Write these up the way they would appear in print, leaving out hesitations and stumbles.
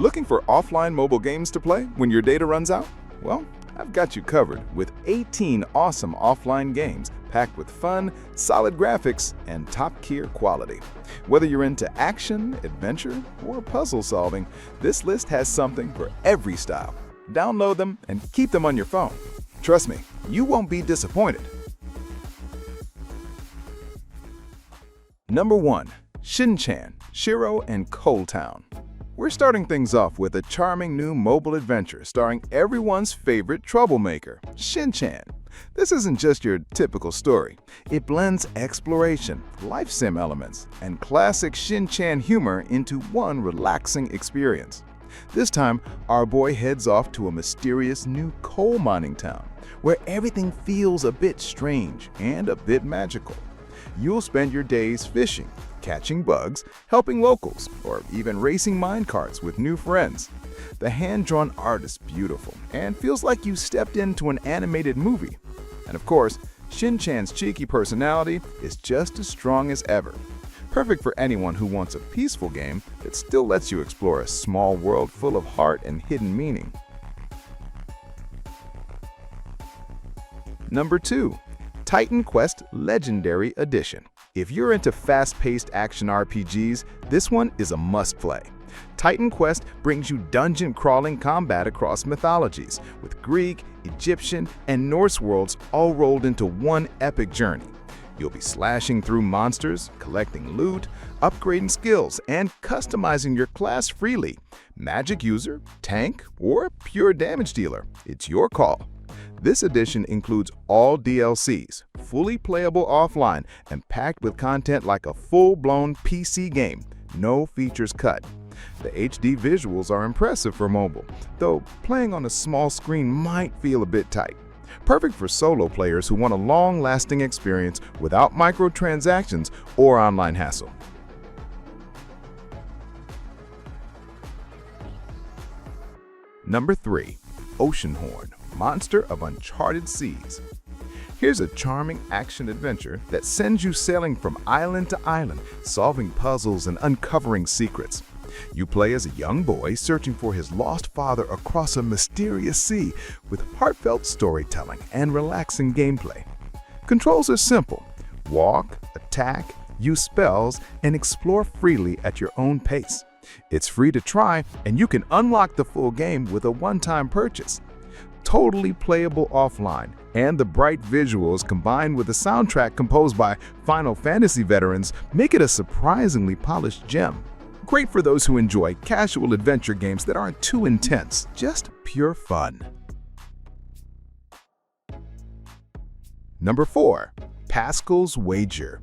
Looking for offline mobile games to play when your data runs out? Well, I've got you covered with 18 awesome offline games packed with fun, solid graphics, and top-tier quality. Whether you're into action, adventure, or puzzle solving, this list has something for every style. Download them and keep them on your phone. Trust me, you won't be disappointed. Number 1. Shinchan, Shiro, and Coal Town. We're starting things off with a charming new mobile adventure starring everyone's favorite troublemaker, Shinchan. This isn't just your typical story. It blends exploration, life sim elements, and classic Shinchan humor into one relaxing experience. This time, our boy heads off to a mysterious new coal mining town, where everything feels a bit strange and a bit magical. You'll spend your days fishing, catching bugs, helping locals, or even racing minecarts with new friends. The hand-drawn art is beautiful and feels like you stepped into an animated movie. And of course, Shinchan's cheeky personality is just as strong as ever. Perfect for anyone who wants a peaceful game that still lets you explore a small world full of heart and hidden meaning. Number 2. Titan Quest Legendary Edition. If you're into fast-paced action RPGs, this one is a must-play. Titan Quest brings you dungeon-crawling combat across mythologies, with Greek, Egyptian, and Norse worlds all rolled into one epic journey. You'll be slashing through monsters, collecting loot, upgrading skills, and customizing your class freely. Magic user, tank, or pure damage dealer, it's your call. This edition includes all DLCs, fully playable offline, and packed with content like a full-blown PC game, no features cut. The HD visuals are impressive for mobile, though playing on a small screen might feel a bit tight. Perfect for solo players who want a long-lasting experience without microtransactions or online hassle. Number 3. Oceanhorn, Monster of Uncharted Seas. Here's a charming action-adventure that sends you sailing from island to island, solving puzzles and uncovering secrets. You play as a young boy searching for his lost father across a mysterious sea with heartfelt storytelling and relaxing gameplay. Controls are simple. Walk, attack, use spells, and explore freely at your own pace. It's free to try, and you can unlock the full game with a one-time purchase. Totally playable offline, and the bright visuals combined with a soundtrack composed by Final Fantasy veterans make it a surprisingly polished gem. Great for those who enjoy casual adventure games that aren't too intense, just pure fun. Number 4. Pascals Wager.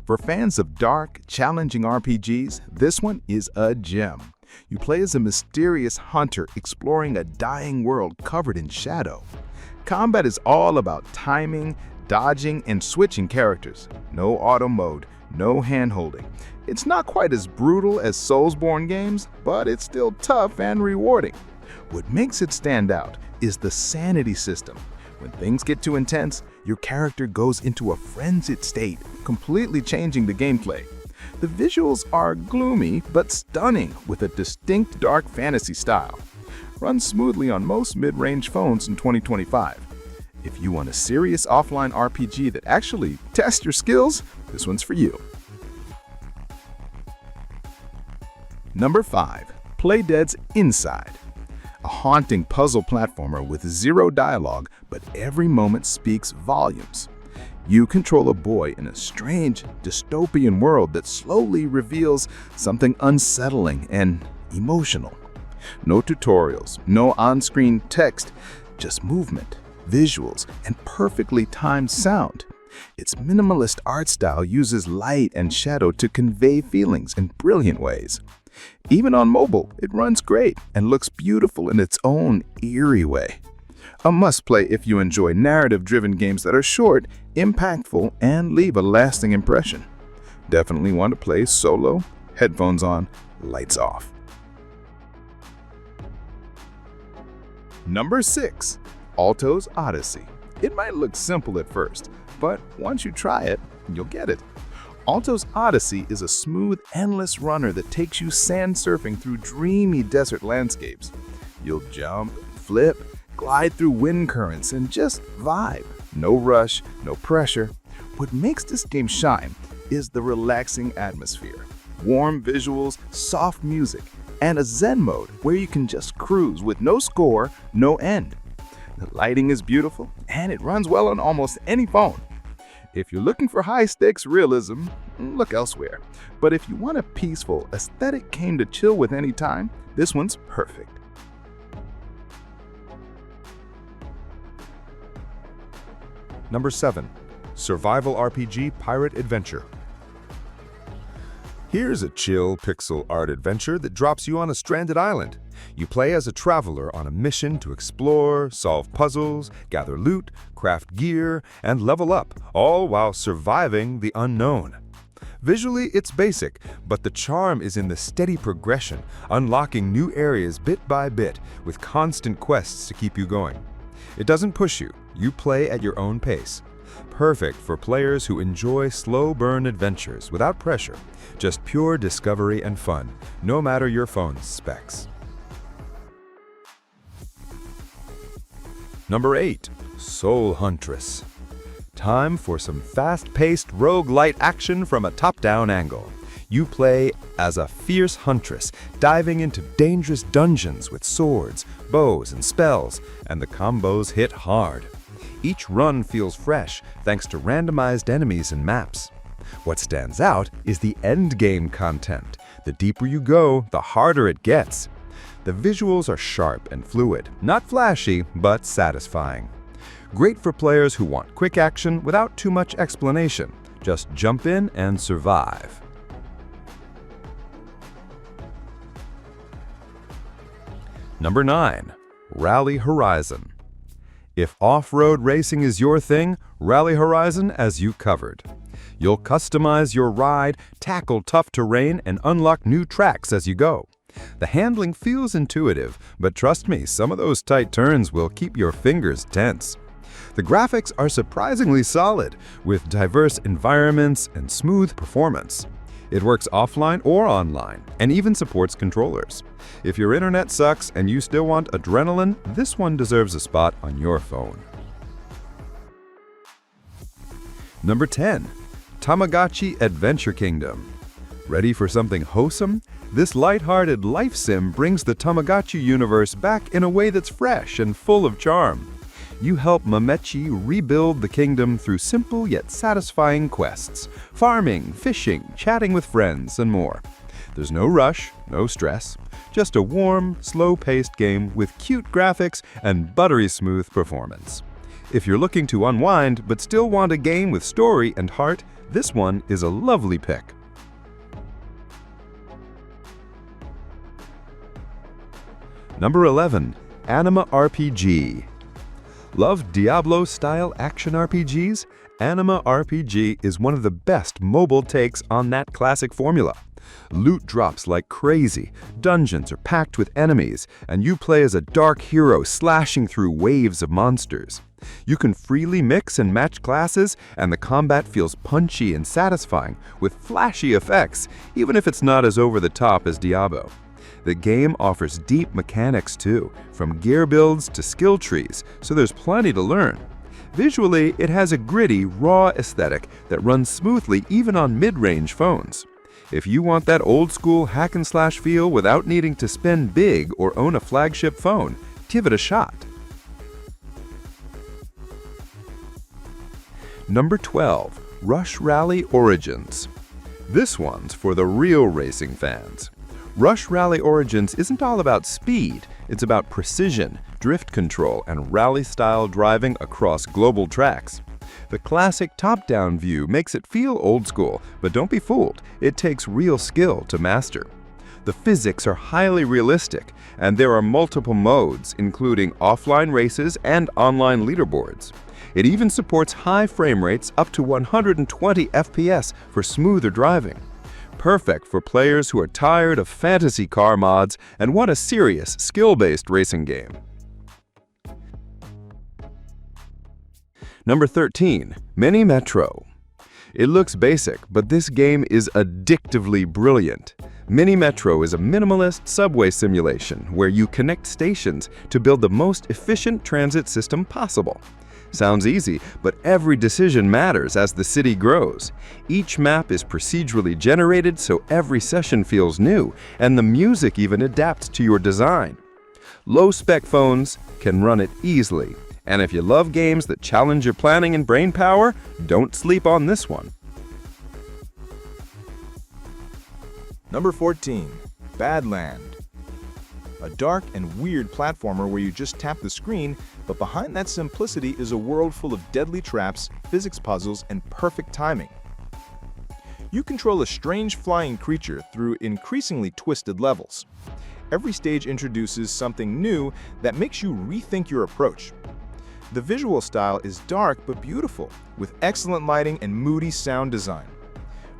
For fans of dark, challenging RPGs, this one is a gem. You play as a mysterious hunter exploring a dying world covered in shadow. Combat is all about timing, dodging, and switching characters. No auto mode, no hand-holding. It's not quite as brutal as Soulsborne games, but it's still tough and rewarding. What makes it stand out is the sanity system. When things get too intense, your character goes into a frenzied state, completely changing the gameplay. The visuals are gloomy but stunning with a distinct dark fantasy style. Runs smoothly on most mid-range phones in 2025. If you want a serious offline RPG that actually tests your skills, this one's for you. Number 5. Playdead's Inside. A haunting puzzle platformer with zero dialogue, but every moment speaks volumes. You control a boy in a strange, dystopian world that slowly reveals something unsettling and emotional. No tutorials, no on-screen text, just movement, visuals, and perfectly timed sound. Its minimalist art style uses light and shadow to convey feelings in brilliant ways. Even on mobile, it runs great and looks beautiful in its own eerie way. A must-play if you enjoy narrative-driven games that are short, impactful, and leave a lasting impression. Definitely want to play solo, headphones on, lights off. Number 6. Altos Odyssey. It might look simple at first, but once you try it, you'll get it. Altos Odyssey is a smooth, endless runner that takes you sand surfing through dreamy desert landscapes. You'll jump, flip, glide through wind currents, and just vibe. No rush, no pressure. What makes this game shine is the relaxing atmosphere. Warm visuals, soft music, and a zen mode where you can just cruise with no score, no end. The lighting is beautiful, and it runs well on almost any phone. If you're looking for high-stakes realism, look elsewhere. But if you want a peaceful, aesthetic game to chill with anytime, this one's perfect. Number 7. Survival RPG Pirate Adventure. Here's a chill pixel art adventure that drops you on a stranded island. You play as a traveler on a mission to explore, solve puzzles, gather loot, craft gear, and level up, all while surviving the unknown. Visually, it's basic, but the charm is in the steady progression, unlocking new areas bit by bit with constant quests to keep you going. It doesn't push you, you play at your own pace. Perfect for players who enjoy slow-burn adventures without pressure, just pure discovery and fun, no matter your phone's specs. Number 8. Soul Huntress. Time for some fast-paced roguelite action from a top-down angle. You play as a fierce huntress, diving into dangerous dungeons with swords, bows, and spells, and the combos hit hard. Each run feels fresh thanks to randomized enemies and maps. What stands out is the endgame content. The deeper you go, the harder it gets. The visuals are sharp and fluid, not flashy, but satisfying. Great for players who want quick action without too much explanation. Just jump in and survive. Number 9. Rally Horizon. If off-road racing is your thing, Rally Horizon has you covered. You'll customize your ride, tackle tough terrain, and unlock new tracks as you go. The handling feels intuitive, but trust me, some of those tight turns will keep your fingers tense. The graphics are surprisingly solid, with diverse environments and smooth performance. It works offline or online, and even supports controllers. If your internet sucks and you still want adrenaline, this one deserves a spot on your phone. Number 10. Tamagotchi Adventure Kingdom. Ready for something wholesome? This lighthearted life sim brings the Tamagotchi universe back in a way that's fresh and full of charm. You help Mamechi rebuild the kingdom through simple yet satisfying quests, farming, fishing, chatting with friends, and more. There's no rush, no stress, just a warm, slow-paced game with cute graphics and buttery smooth performance. If you're looking to unwind but still want a game with story and heart, this one is a lovely pick. Number 11. AnimA RPG. Love Diablo-style action RPGs? AnimA RPG is one of the best mobile takes on that classic formula. Loot drops like crazy, dungeons are packed with enemies, and you play as a dark hero slashing through waves of monsters. You can freely mix and match classes, and the combat feels punchy and satisfying, with flashy effects, even if it's not as over-the-top as Diablo. The game offers deep mechanics too, from gear builds to skill trees, so there's plenty to learn. Visually, it has a gritty, raw aesthetic that runs smoothly even on mid-range phones. If you want that old-school hack-and-slash feel without needing to spend big or own a flagship phone, give it a shot. Number 12. Rush Rally Origins. This one's for the real racing fans. Rush Rally Origins isn't all about speed, it's about precision, drift control, and rally-style driving across global tracks. The classic top-down view makes it feel old school, but don't be fooled, it takes real skill to master. The physics are highly realistic, and there are multiple modes, including offline races and online leaderboards. It even supports high frame rates up to 120 FPS for smoother driving. Perfect for players who are tired of fantasy car mods and want a serious, skill-based racing game. Number 13. Mini Metro. It looks basic, but this game is addictively brilliant. Mini Metro is a minimalist subway simulation where you connect stations to build the most efficient transit system possible. Sounds easy, but every decision matters as the city grows. Each map is procedurally generated so every session feels new, and the music even adapts to your design. Low-spec phones can run it easily, and if you love games that challenge your planning and brain power, don't sleep on this one. Number 14, Badland. A dark and weird platformer where you just tap the screen, but behind that simplicity is a world full of deadly traps, physics puzzles, and perfect timing. You control a strange flying creature through increasingly twisted levels. Every stage introduces something new that makes you rethink your approach. The visual style is dark but beautiful, with excellent lighting and moody sound design.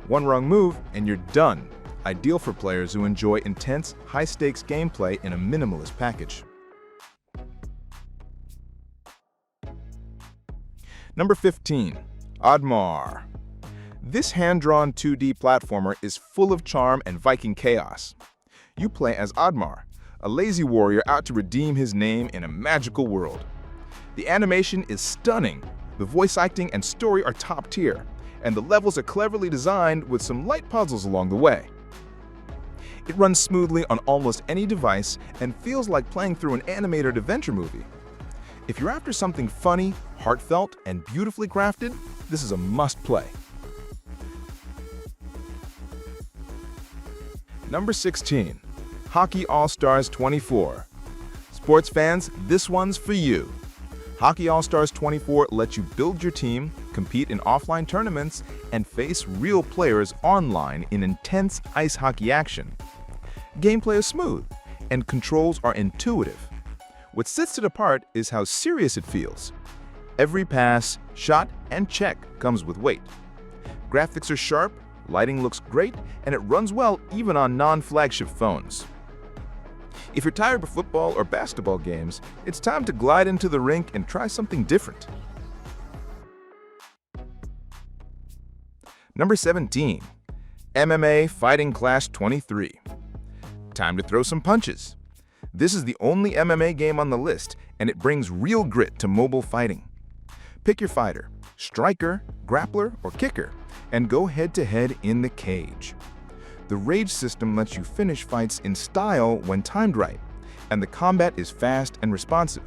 One wrong move and you're done. Ideal for players who enjoy intense, high-stakes gameplay in a minimalist package. Number 15, Odmar. This hand-drawn 2D platformer is full of charm and Viking chaos. You play as Odmar, a lazy warrior out to redeem his name in a magical world. The animation is stunning, the voice acting and story are top tier, and the levels are cleverly designed with some light puzzles along the way. It runs smoothly on almost any device and feels like playing through an animated adventure movie. If you're after something funny, heartfelt, and beautifully crafted, this is a must-play. Number 16, Hockey AllStars 24. Sports fans, this one's for you. Hockey AllStars 24 lets you build your team, compete in offline tournaments, and face real players online in intense ice hockey action. Gameplay is smooth, and controls are intuitive. What sets it apart is how serious it feels. Every pass, shot, and check comes with weight. Graphics are sharp, lighting looks great, and it runs well even on non-flagship phones. If you're tired of football or basketball games, it's time to glide into the rink and try something different. Number 17, MMA Fighting Clash 23. Time to throw some punches. This is the only MMA game on the list, and it brings real grit to mobile fighting. Pick your fighter, striker, grappler, or kicker, and go head-to-head in the cage. The rage system lets you finish fights in style when timed right, and the combat is fast and responsive.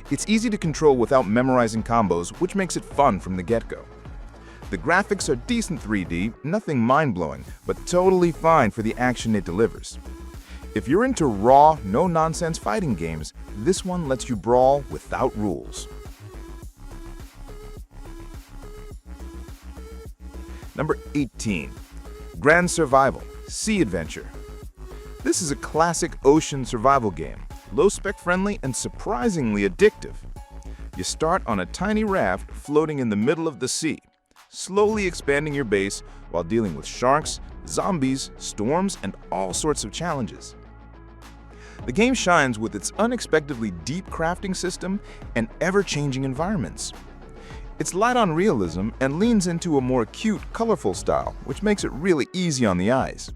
It's easy to control without memorizing combos, which makes it fun from the get-go. The graphics are decent 3D, nothing mind-blowing, but totally fine for the action it delivers. If you're into raw, no-nonsense fighting games, this one lets you brawl without rules. Number 18, Grand Survival Sea Adventure. This is a classic ocean survival game, low-spec friendly and surprisingly addictive. You start on a tiny raft floating in the middle of the sea, slowly expanding your base while dealing with sharks, zombies, storms, and all sorts of challenges. The game shines with its unexpectedly deep crafting system and ever-changing environments. It's light on realism and leans into a more cute, colorful style, which makes it really easy on the eyes.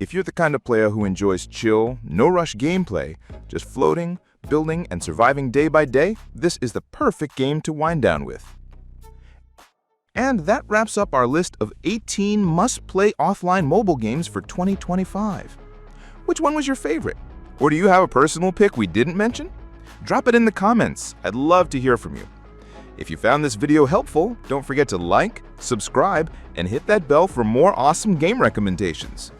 If you're the kind of player who enjoys chill, no-rush gameplay, just floating, building, and surviving day by day, this is the perfect game to wind down with. And that wraps up our list of 18 must-play offline mobile games for 2025. Which one was your favorite? Or do you have a personal pick we didn't mention? Drop it in the comments. I'd love to hear from you. If you found this video helpful, don't forget to like, subscribe, and hit that bell for more awesome game recommendations.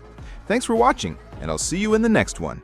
Thanks for watching, and I'll see you in the next one.